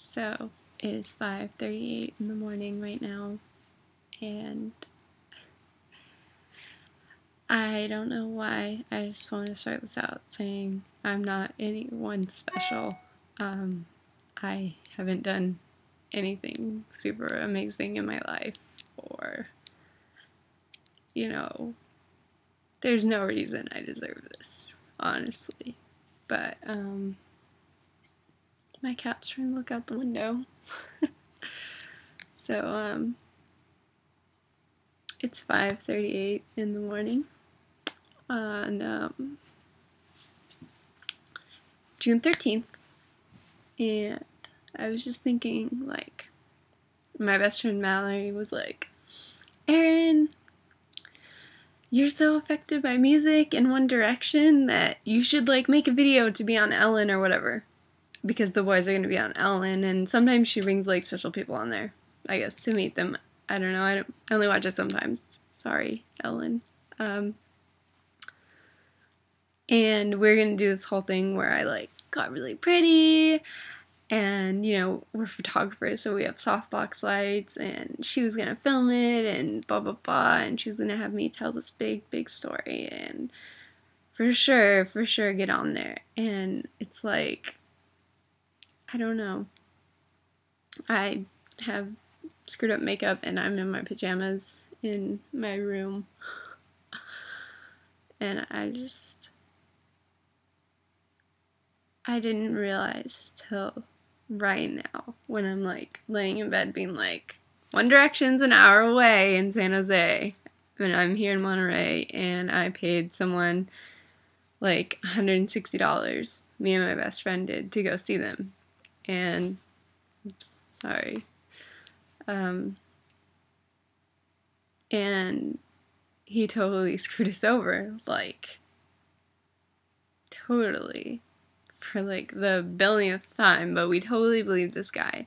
So it is 5:38 in the morning right now, and I don't know why. I just want to start this out saying I'm not anyone special. I haven't done anything super amazing in my life, or, there's no reason I deserve this, honestly. But, my cat's trying to look out the window. So, it's 5:38 in the morning on June 13th, and I was just thinking, like, my best friend Mallory was like, Erin, you're so affected by music in One Direction that you should, like, make a video to be on Ellen or whatever, because the boys are going to be on Ellen, and sometimes she brings, like, special people on there, I guess, to meet them. I don't know, I only watch it sometimes. Sorry, Ellen. And we're going to do this whole thing where I, like, got really pretty, and, we're photographers, so we have softbox lights, and she was going to film it, and blah, blah, blah, and she was going to have me tell this big, big story, and for sure get on there. And it's like, I don't know. I have screwed up makeup, and I'm in my pajamas in my room, and I didn't realize till right now when I'm, like, laying in bed being like, One Direction's an hour away in San Jose, and I'm here in Monterey, and I paid someone, like, $160, me and my best friend did, to go see them. And, oops, sorry. And he totally screwed us over, like, totally, for, like, the billionth time, but we totally believed this guy.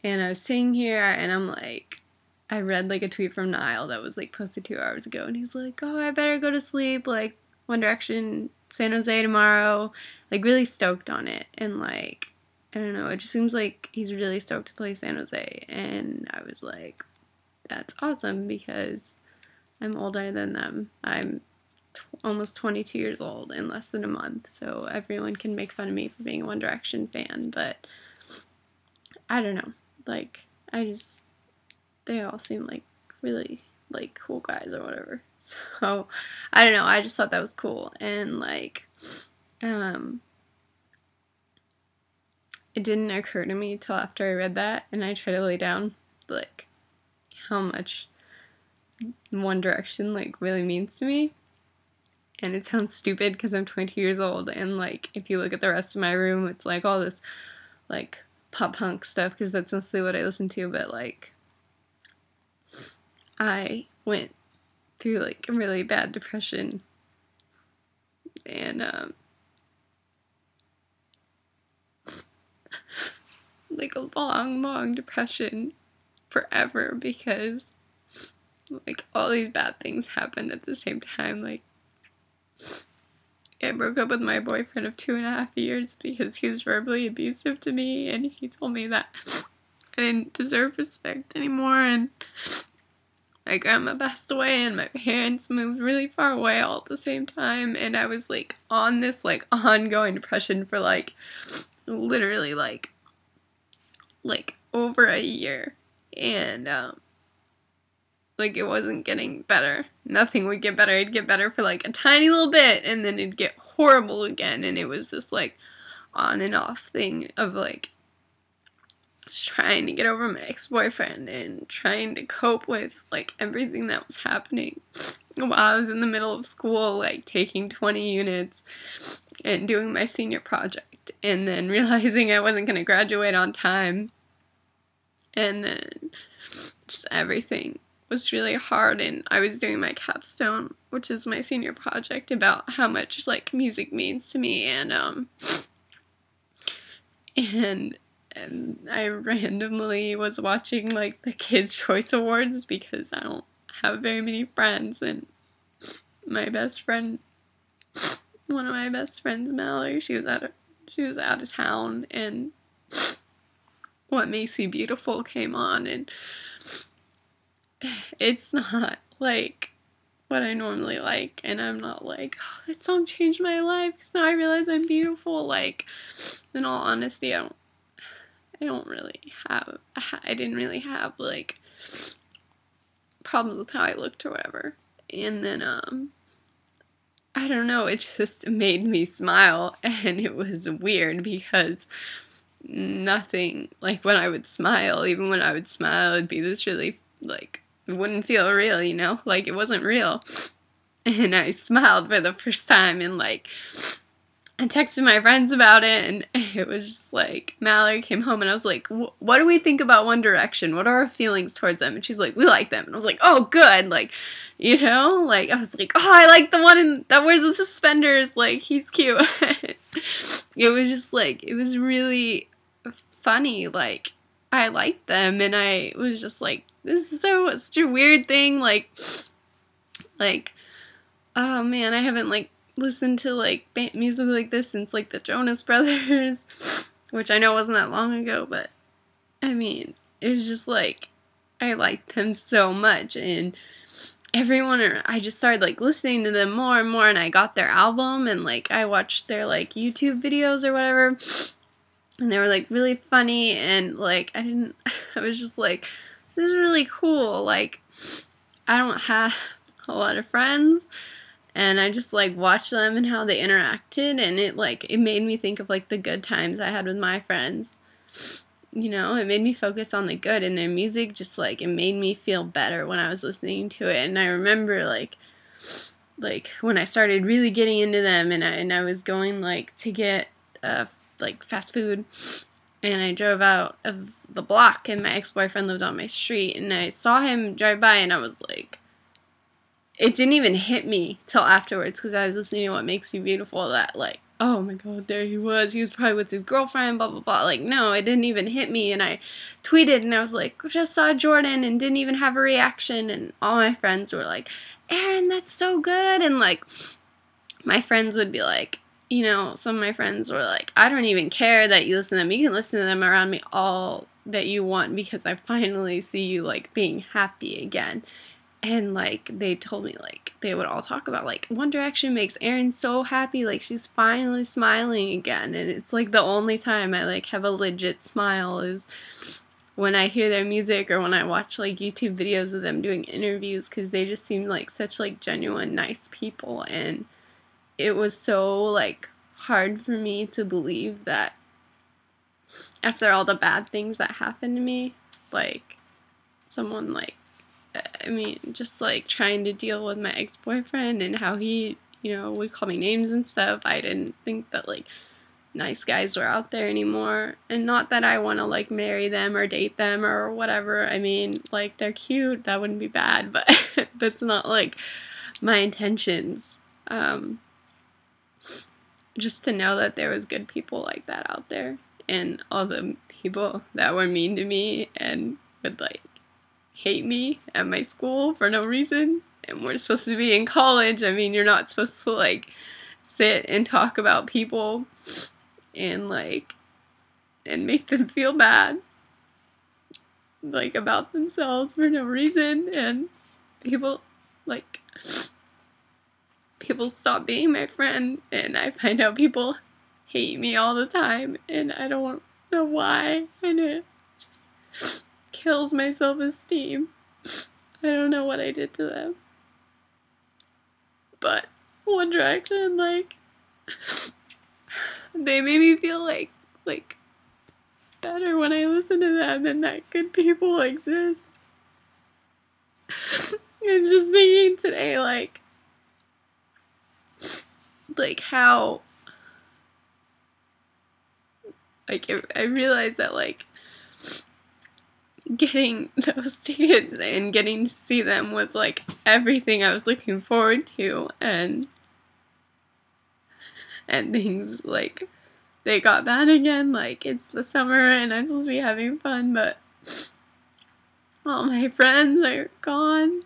And I was sitting here, and I'm like, I read, like, a tweet from Niall that was, like, posted 2 hours ago, and he's like, oh, I better go to sleep, like, One Direction, San Jose tomorrow, like, really stoked on it. And, like, I don't know, it just seems like he's really stoked to play San Jose, and I was like, that's awesome, because I'm older than them. I'm almost 22 years old in less than a month, so everyone can make fun of me for being a One Direction fan, but I don't know, like, they all seem like really, like, cool guys or whatever, so, I don't know, I just thought that was cool, and, like, it didn't occur to me till after I read that, and I tried to lay down, like, how much One Direction, like, really means to me. And it sounds stupid because I'm 22 years old, and, like, if you look at the rest of my room, it's, like, all this, like, pop-punk stuff, because that's mostly what I listen to, but, like, I went through, like, a really bad depression, and, like, a long, long depression forever, because, like, all these bad things happened at the same time. Like, I broke up with my boyfriend of 2.5 years because he was verbally abusive to me, and he told me that I didn't deserve respect anymore, and my grandma passed away, and my parents moved really far away all at the same time, and I was, like, on this, like, ongoing depression for, like, literally, like, over a year, and, like, it wasn't getting better. Nothing would get better. It'd get better for, like, a tiny little bit, and then it'd get horrible again, and it was this, like, on and off thing of, like, just trying to get over my ex-boyfriend and trying to cope with, like, everything that was happening while I was in the middle of school, like, taking 20 units and doing my senior project, and then realizing I wasn't going to graduate on time, and then just everything was really hard. And I was doing my capstone, which is my senior project, about how much, like, music means to me, and I randomly was watching, like, the Kids' Choice Awards because I don't have very many friends, and my best friend, one of my best friends, Mallory, she was out of town, and What Makes You Beautiful came on, and it's not like what I normally like, and I'm not like, oh, that song changed my life because now I realize I'm beautiful. Like, in all honesty, I didn't really have like problems with how I looked or whatever. And then I don't know, it just made me smile, and it was weird because nothing, like when I would smile, even when I would smile, it'd be this really, like, it wouldn't feel real, you know? Like, it wasn't real. And I smiled for the first time, and like, I texted my friends about it, and it was just like, Mallory came home, and I was like, what do we think about One Direction? What are our feelings towards them? And she's like, we like them. And I was like, oh, good. Like, you know, like, I was like, oh, I like the one that wears the suspenders. Like, he's cute. It was just like, it was really funny. Like, I liked them, and I was just like, this is such a weird thing. Like, oh man, I haven't like listened to like music like this since like the Jonas Brothers, which I know wasn't that long ago, but I mean, it was just like, I liked them so much, and I just started like listening to them more and more, and I got their album, and like I watched their like YouTube videos or whatever, and they were like really funny, and like I was just like, this is really cool. Like, I don't have a lot of friends, and I just like watched them and how they interacted, and it made me think of like the good times I had with my friends. You know, it made me focus on the good, and their music just like, it made me feel better when I was listening to it. And I remember like when I started really getting into them, and I was going like to get like fast food, and I drove out of the block, and my ex-boyfriend lived on my street, and I saw him drive by, and I was like, it didn't even hit me till afterwards, because I was listening to What Makes You Beautiful, that like, oh my god, there he was probably with his girlfriend, blah blah blah. Like, no, it didn't even hit me, and I tweeted, and I was like, just saw Jordan, and didn't even have a reaction, and all my friends were like, Aaron, that's so good. And like, my friends would be like, you know, some of my friends were like, I don't even care that you listen to them, you can listen to them around me all that you want, because I finally see you like being happy again. And like, they told me like, they would all talk about like, One Direction makes Erin so happy, like she's finally smiling again. And it's like the only time I like have a legit smile is when I hear their music, or when I watch like YouTube videos of them doing interviews, because they just seem like such like genuine nice people. And it was so like hard for me to believe that after all the bad things that happened to me, like someone like, I mean, just like trying to deal with my ex-boyfriend and how he, you know, would call me names and stuff. I didn't think that like nice guys were out there anymore. And not that I want to like marry them or date them or whatever. I mean, like, they're cute, that wouldn't be bad, but that's not like my intentions. Just to know that there was good people like that out there, and all the people that were mean to me and would like hate me at my school for no reason, and we're supposed to be in college. I mean, you're not supposed to like sit and talk about people and like, and make them feel bad like about themselves for no reason. And people stop being my friend, and I find out people hate me all the time, and I don't know why, and it just kills my self-esteem. I don't know what I did to them. But One Direction, like, they made me feel like better when I listen to them, and that good people exist. I'm just thinking today, like how, like, I realized that, like, getting those tickets and getting to see them was, like, everything I was looking forward to, and things, like, they got bad again. Like, it's the summer, and I'm supposed to be having fun, but all my friends are gone.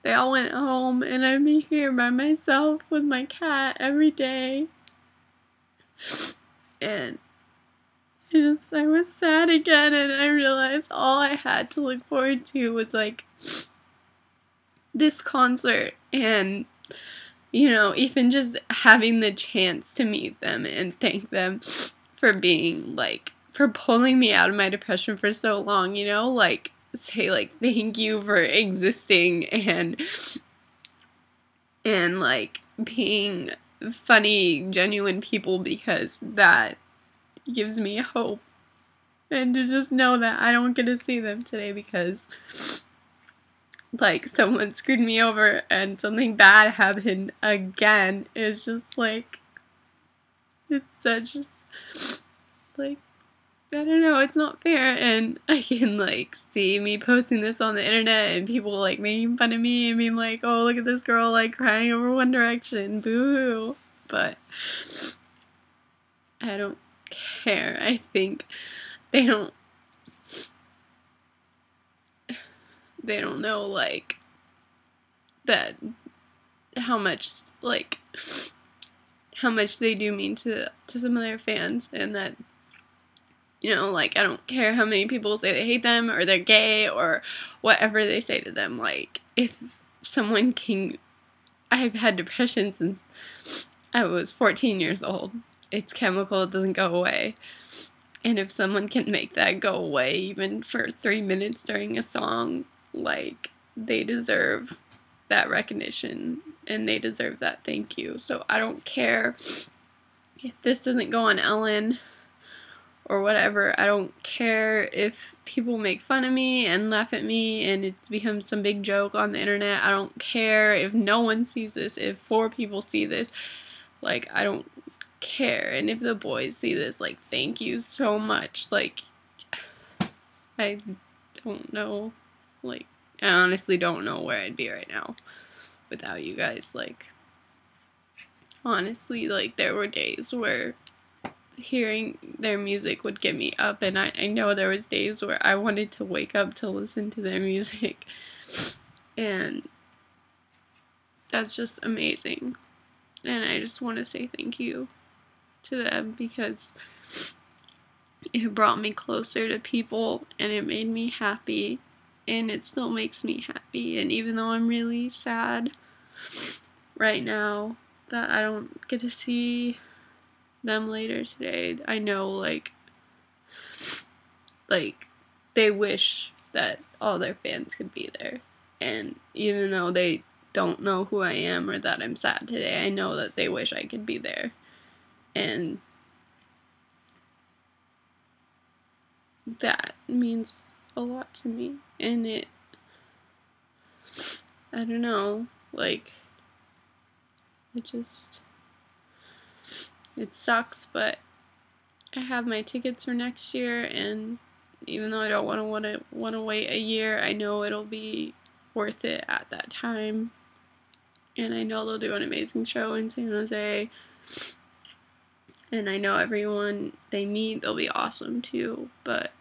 They all went home, and I'm here by myself with my cat every day. And I was sad again, and I realized all I had to look forward to was like this concert, and you know, even just having the chance to meet them and thank them for being like, for pulling me out of my depression for so long, you know, like say like thank you for existing and like being funny, genuine people, because that gives me hope. And to just know that I don't get to see them today because like someone screwed me over and something bad happened again is just like, it's such like, I don't know, it's not fair. And I can like see me posting this on the internet and people like making fun of me and being like, oh, look at this girl like crying over One Direction, boo-hoo. But I don't care. I think they don't know like that, how much they do mean to some of their fans, and that, you know, like I don't care how many people say they hate them or they're gay or whatever they say to them. Like if someone can, I've had depression since I was 14 years old. It's chemical, it doesn't go away. And if someone can make that go away even for 3 minutes during a song, like they deserve that recognition and they deserve that thank you. So I don't care if this doesn't go on Ellen or whatever. I don't care if people make fun of me and laugh at me and it becomes some big joke on the internet. I don't care if no one sees this, if 4 people see this. Like, I don't care. And if the boys see this, like, thank you so much. Like, I don't know. Like, I honestly don't know where I'd be right now without you guys. Like, honestly, like, there were days where hearing their music would get me up, and I know there was days where I wanted to wake up to listen to their music, and that's just amazing. And I just want to say thank you to them because it brought me closer to people and it made me happy, and it still makes me happy. And even though I'm really sad right now that I don't get to see them later today, I know like they wish that all their fans could be there. And even though they don't know who I am or that I'm sad today, I know that they wish I could be there. And that means a lot to me. And it, I don't know, like, it sucks, but I have my tickets for next year, and even though I don't want to wait a year, I know it'll be worth it at that time. And I know they'll do an amazing show in San Jose. And I know everyone they meet, they'll be awesome too. But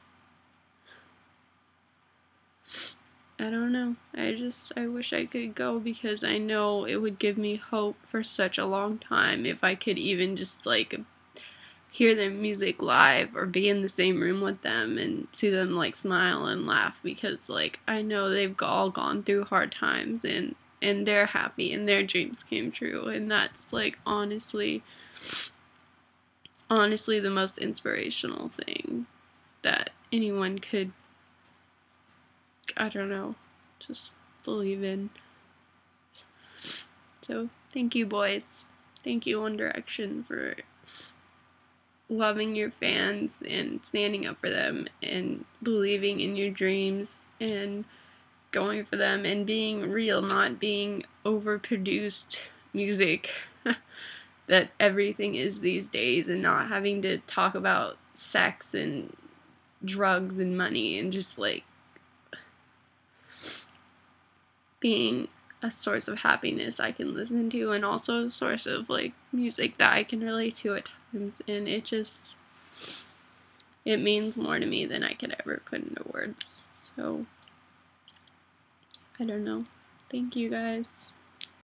I don't know. I wish I could go because I know it would give me hope for such a long time if I could even just like hear their music live or be in the same room with them and see them like smile and laugh, because like I know they've all gone through hard times and they're happy and their dreams came true, and that's like honestly the most inspirational thing that anyone could, I don't know, just believe in. So thank you, boys. Thank you, One Direction, for loving your fans and standing up for them and believing in your dreams and going for them and being real, not being overproduced music that everything is these days, and not having to talk about sex and drugs and money, and just like being a source of happiness I can listen to, and also a source of like music that I can relate to at times. And it means more to me than I could ever put into words. So I don't know. Thank you guys.